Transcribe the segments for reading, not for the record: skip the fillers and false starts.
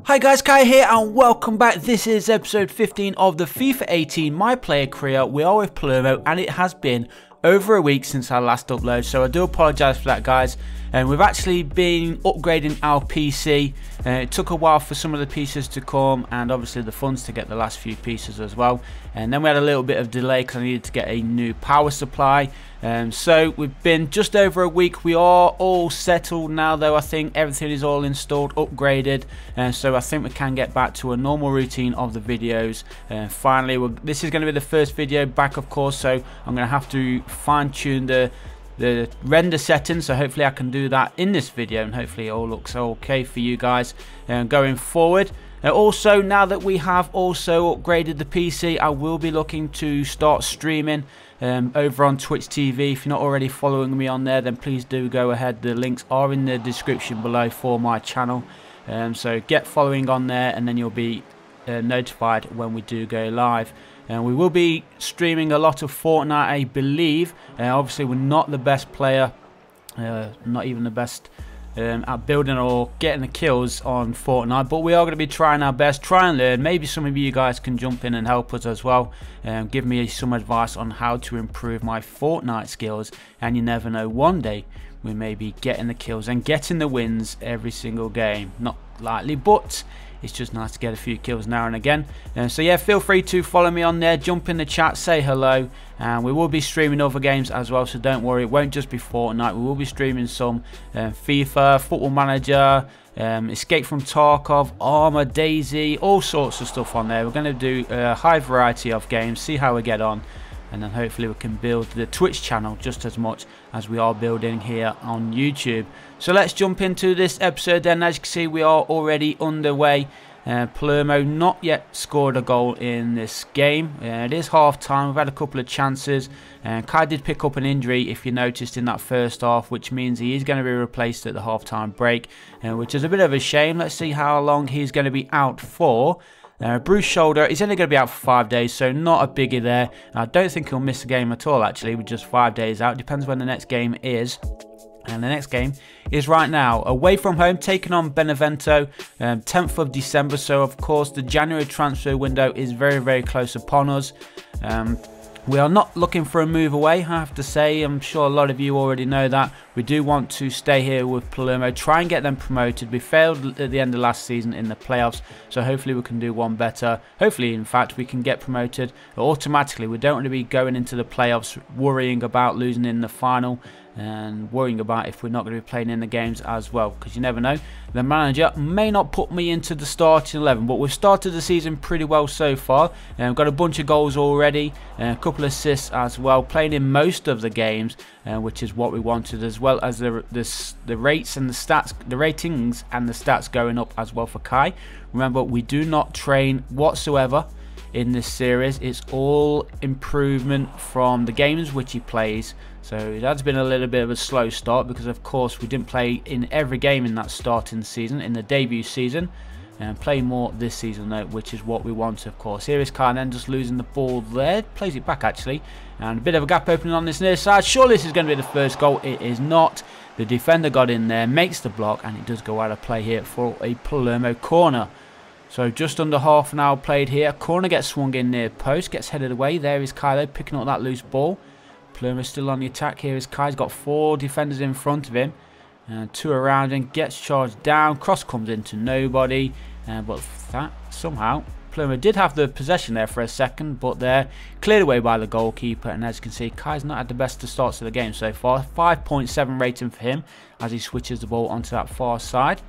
Hi guys, Kai here and welcome back. This is episode 15 of the FIFA 18 My Player career. We are with Palermo and it has been over a week since our last upload, so I do apologise for that, guys. And we've actually been upgrading our PC. It took a while for some of the pieces to come and obviously the funds to get the last few pieces as well. And then we had a little bit of delay because I needed to get a new power supply. So we've been just over a week. We are all settled now though. I think everything is all installed, upgraded, and so I think we can get back to a normal routine of the videos. Finally, this is going to be the first video back, of course, so I'm going to have to fine-tune the render settings, so hopefully I can do that in this video and hopefully it all looks okay for you guys going forward. Also, now that we have also upgraded the PC, I will be looking to start streaming over on Twitch TV. If you're not already following me on there, then please do go ahead. The links are in the description below for my channel, so get following on there and then you'll be notified when we do go live. And we will be streaming a lot of Fortnite, I believe. Obviously we're not the best player, not even the best at building or getting the kills on Fortnite, but we are going to be trying our best, try and learn. Maybe some of you guys can jump in and help us as well, give me some advice on how to improve my Fortnite skills, and you never know, one day we may be getting the kills and getting the wins every single game. Not likely, but it's just nice to get a few kills now and again. So yeah, feel free to follow me on there, jump in the chat, say hello, and we will be streaming other games as well, so don't worry, it won't just be Fortnite. We will be streaming some FIFA, Football Manager, Escape from Tarkov, Armour, Daisy, all sorts of stuff on there. We're going to do a high variety of games, see how we get on, and then hopefully we can build the Twitch channel just as much as we are building here on YouTube. So let's jump into this episode then. As you can see, we are already underway. Palermo not yet scored a goal in this game. It is half time. We've had a couple of chances. Kai did pick up an injury, if you noticed, in that first half, which means he is going to be replaced at the half-time break, which is a bit of a shame. Let's see how long he's going to be out for. Bruised shoulder. He's only going to be out for 5 days, so not a biggie there. I don't think he'll miss a game at all, actually, with just 5 days out. Depends when the next game is. And the next game is right now, away from home, taking on Benevento, 10th of December. So, of course, the January transfer window is very, very close upon us. We are not looking for a move away, I have to say. I'm sure a lot of you already know that. We do want to stay here with Palermo, try and get them promoted. We failed at the end of last season in the playoffs, so hopefully we can do one better. Hopefully, in fact, we can get promoted automatically. We don't want to be going into the playoffs worrying about losing in the final and worrying about if we're not going to be playing in the games as well, because you never know, the manager may not put me into the starting 11. But we've started the season pretty well so far, and we've got a bunch of goals already, a couple of assists as well, playing in most of the games, which is what we wanted, as well as the rates and the stats, the ratings and the stats going up as well for Kai. Remember, we do not train whatsoever in this series. It's all improvement from the games which he plays. So it has been a little bit of a slow start because, of course, we didn't play in every game in that starting season, in the debut season, and play more this season though, which is what we want, of course. Here is Kai then just losing the ball there, plays it back actually, and a bit of a gap opening on this near side. Surely this is going to be the first goal. It is not. The defender got in there, makes the block, and it does go out of play here for a Palermo corner. So just under half an hour played here. Corner gets swung in near post, gets headed away. There is Kai though, picking up that loose ball. Palermo still on the attack. Here is Kai. He's got 4 defenders in front of him, and 2 around him. Gets charged down. Cross comes into nobody, but that somehow Palermo did have the possession there for a second, but they're cleared away by the goalkeeper. And as you can see, Kai's not had the best of starts of the game so far. 5.7 rating for him as he switches the ball onto that far side.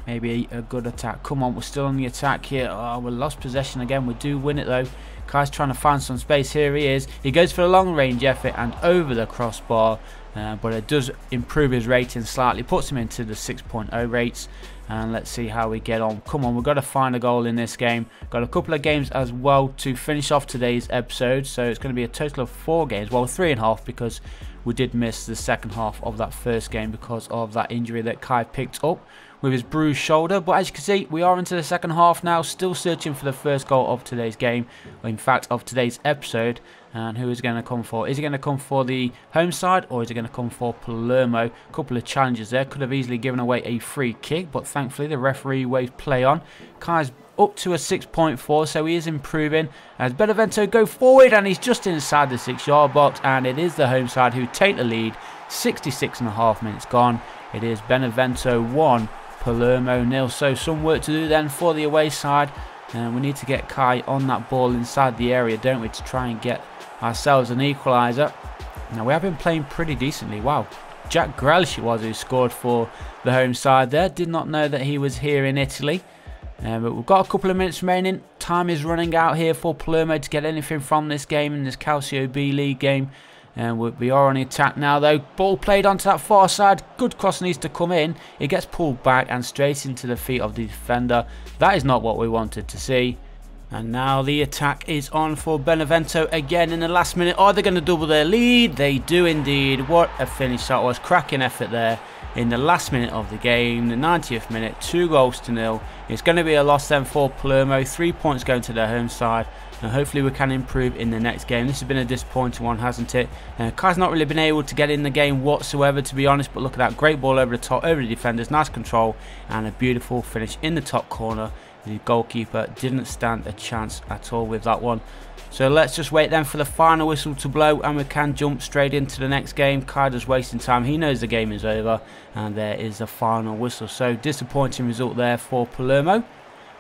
Maybe a good attack. Come on, we're still on the attack here. Oh, we lost possession again. We do win it though. Kai's trying to find some space. Here he is. He goes for a long range effort and over the crossbar, but it does improve his rating slightly. Puts him into the 6.0 rates. And let's see how we get on. Come on, we've got to find a goal in this game. Got a couple of games as well to finish off today's episode. So it's going to be a total of 4 games. Well, 3.5, because we did miss the second half of that first game because of that injury that Kai picked up. with his bruised shoulder. But as you can see, we are into the second half now, still searching for the first goal of today's game, or in fact of today's episode. And who is going to come for? Is he going to come for the home side, or is he going to come for Palermo? A couple of challenges there. Could have easily given away a free kick, but thankfully the referee waved play on. Kai's up to a 6.4, so he is improving. As Benevento go forward, and he's just inside the 6-yard box, and it is the home side who take the lead. 66.5 minutes gone. It is Benevento 1, Palermo 0. So some work to do then for the away side. And we need to get Kai on that ball inside the area, don't we, to try and get ourselves an equaliser. Now, we have been playing pretty decently. Wow. Jack Grealish it was who scored for the home side there. Did not know that he was here in Italy. But we've got a couple of minutes remaining. Time is running out here for Palermo to get anything from this game, in this Calcio B League game. And we are on the attack now though. Ball played onto that far side. Good cross needs to come in. It gets pulled back and straight into the feet of the defender. That is not what we wanted to see. And now the attack is on for Benevento again in the last minute. Are they going to double their lead? They do indeed. What a finish that was. Cracking effort there in the last minute of the game. The 90th minute. 2-0. It's going to be a loss then for Palermo. 3 points going to their home side. And hopefully we can improve in the next game. This has been a disappointing one, hasn't it? Kai's not really been able to get in the game whatsoever, to be honest. But look at that. Great ball over the top, over the defenders. Nice control. And a beautiful finish in the top corner. The goalkeeper didn't stand a chance at all with that one. So let's just wait then for the final whistle to blow, and we can jump straight into the next game. Kai just wasting time. He knows the game is over, and there is the final whistle. So disappointing result there for Palermo.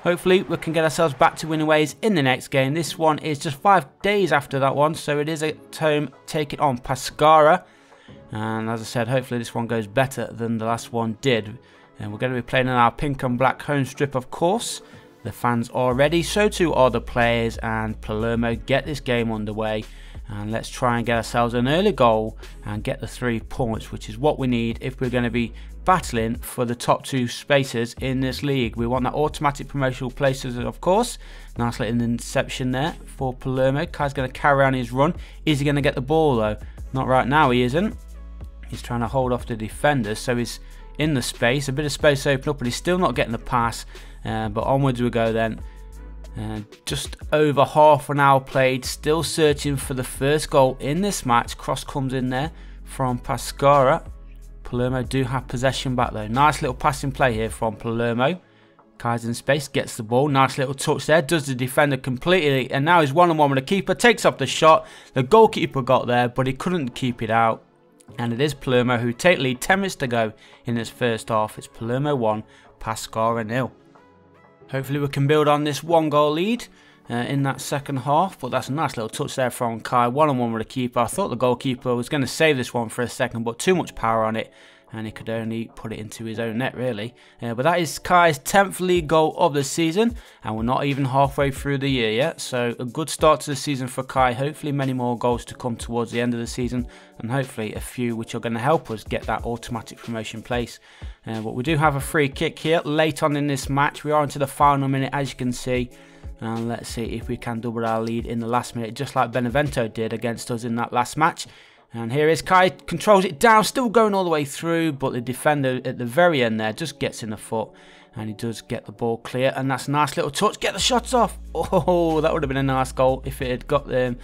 Hopefully we can get ourselves back to winning ways in the next game. This one is just 5 days after that one, so it is at home taking on Pescara. And as I said, hopefully this one goes better than the last one did. And we're going to be playing in our pink and black home strip, of course. The fans are ready, so too are the players, and Palermo get this game underway. And let's try and get ourselves an early goal and get the 3 points, which is what we need if we're going to be battling for the top 2 spaces in this league. We want that automatic promotional places, of course. Nice little inception there for Palermo. Kai's going to carry on his run. Is he going to get the ball though? Not right now, he isn't. He's trying to hold off the defenders, so he's in the space. A bit of space open up, but he's still not getting the pass. But onwards we go then. Just over half an hour played, still searching for the first goal in this match. Cross comes in there from Pescara. Palermo do have possession back though. Nice little passing play here from Palermo. Kai's in space, gets the ball. Nice little touch there, does the defender completely. And now he's one-on-one with the keeper, takes off the shot. The goalkeeper got there, but he couldn't keep it out. And it is Palermo who take lead. 10 minutes to go in this first half. It's Palermo 1, Pescara 0. Hopefully we can build on this 1-goal lead in that second half. But that's a nice little touch there from Kai. One-on-one with the keeper. I thought the goalkeeper was going to save this one for a second, but too much power on it. And he could only put it into his own net, really. But that is Kai's 10th league goal of the season. And we're not even halfway through the year yet. So a good start to the season for Kai. Hopefully many more goals to come towards the end of the season. And hopefully a few which are going to help us get that automatic promotion place. But we do have a free kick here late on in this match. We are into the final minute, as you can see. And let's see if we can double our lead in the last minute, just like Benevento did against us in that last match. And here is Kai, controls it down, still going all the way through, but the defender at the very end there just gets in the foot. And he does get the ball clear, and that's a nice little touch. Get the shots off. Oh, that would have been a nice goal if it had got the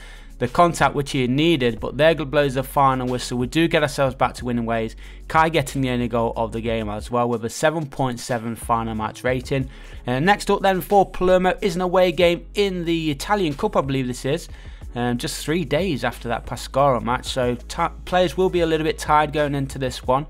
contact which he needed. But there blows the final whistle. We do get ourselves back to winning ways. Kai getting the only goal of the game as well, with a 7.7 final match rating. Next up then for Palermo is an away game in the Italian Cup, I believe this is. Just 3 days after that Pescara match, so players will be a little bit tired going into this one.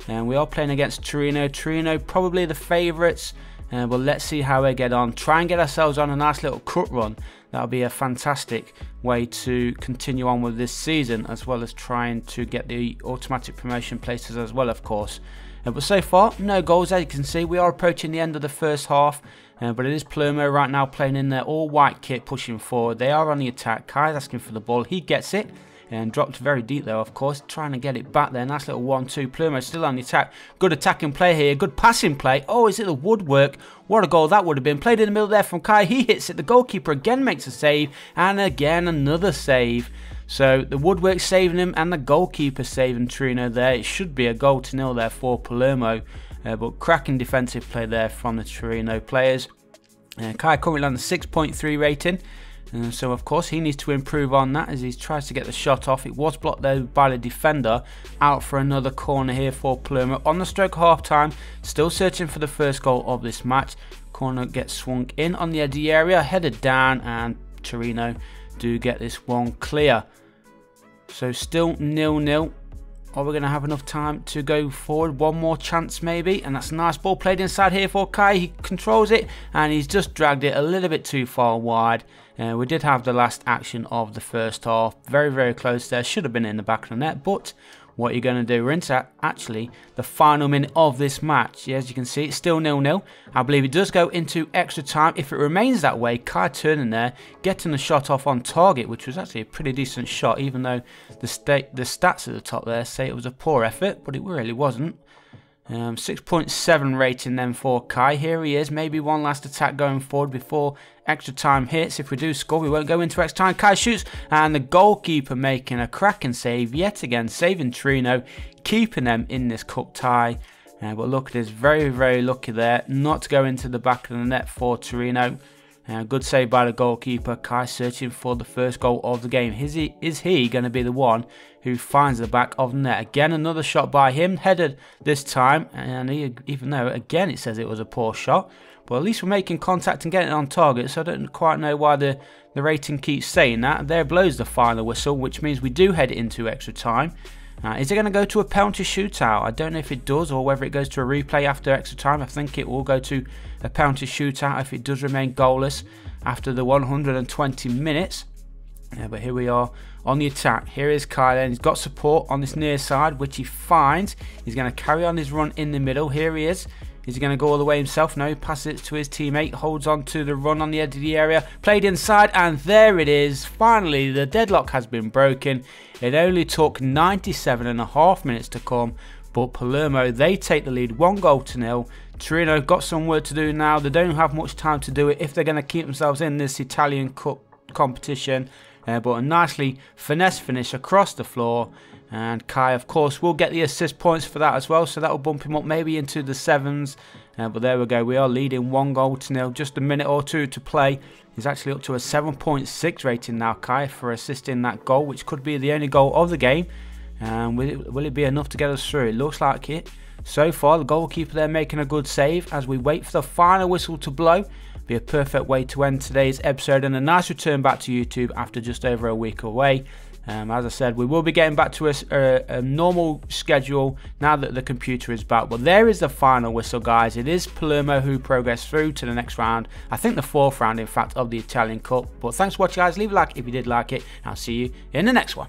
We are playing against Torino. Torino probably the favourites, but let's see how we get on. Try and get ourselves on a nice little cut run. That'll be a fantastic way to continue on with this season, as well as trying to get the automatic promotion places as well, of course. But so far, no goals. As you can see, we are approaching the end of the first half. But it is Palermo right now playing in their all-white kit, pushing forward. They are on the attack. Kai's asking for the ball. He gets it. And dropped very deep though, of course. Trying to get it back there. Nice little 1-2. Palermo still on the attack. Good attacking play here. Good passing play. Oh, is it the woodwork? What a goal that would have been. Played in the middle there from Kai. He hits it. The goalkeeper again makes a save. And again, another save. So the woodwork saving him and the goalkeeper saving Torino there. It should be a 0-0 there for Palermo. but cracking defensive play there from the Torino players. Kai currently on a 6.3 rating. So of course he needs to improve on that as he tries to get the shot off. It was blocked though by the defender. Out for another corner here for Palermo on the stroke half time. Still searching for the first goal of this match. Corner gets swung in on the edge of the area, headed down, and Torino do get this one clear. So still 0-0. Are we going to have enough time to go forward? One more chance maybe, and that's a nice ball played inside here for Kai. He controls it and he's just dragged it a little bit too far wide. We did have the last action of the first half, very close there, should have been in the back of the net, but what are you going to do? We're into actually the final minute of this match. As you can see, it's still 0-0. I believe it does go into extra time. If it remains that way, Kai turning there, getting the shot off on target, which was actually a pretty decent shot, even though the stats at the top there say it was a poor effort, but it really wasn't. 6.7 rating then for Kai. Here he is, maybe one last attack going forward before extra time hits. If we do score, we won't go into extra time. Kai shoots, and the goalkeeper making a cracking save yet again, saving Torino, keeping them in this cup tie. But look at this, very lucky there not to go into the back of the net for Torino. Good save by the goalkeeper. Kai searching for the first goal of the game. Is he going to be the one who finds the back of the net? Again, another shot by him, headed this time, and even though again it says it was a poor shot, but at least we're making contact and getting it on target, so I don't quite know why the rating keeps saying that. There blows the final whistle, which means we do head into extra time. Is it going to go to a penalty shootout? I don't know if it does, or whether it goes to a replay after extra time. I think it will go to a penalty shootout if it does remain goalless after the 120 minutes. But here we are on the attack. Here is Kai then. He's got support on this near side, which he finds. He's going to carry on his run in the middle. Here he is. Is he going to go all the way himself? No, he passes it to his teammate. Holds on to the run on the edge of the area. Played inside, and there it is. Finally, the deadlock has been broken. It only took 97.5 minutes to come, but Palermo, they take the lead 1-0. Torino got some work to do now. They don't have much time to do it if they're going to keep themselves in this Italian Cup competition. But a nicely finesse finish across the floor. And Kai, of course, will get the assist points for that as well, so that will bump him up maybe into the 7s. But there we go, we are leading 1-0. Just a minute or two to play. He's actually up to a 7.6 rating now, Kai, for assisting that goal, which could be the only goal of the game. Will it be enough to get us through? It looks like it. So far, the goalkeeper there making a good save as we wait for the final whistle to blow. Be a perfect way to end today's episode and a nice return back to YouTube after just over a week away. As I said, we will be getting back to a normal schedule now that the computer is back. But there is the final whistle, guys. It is Palermo who progress through to the next round. I think the 4th round, in fact, of the Italian Cup. But thanks for watching, guys. Leave a like if you did like it. I'll see you in the next one.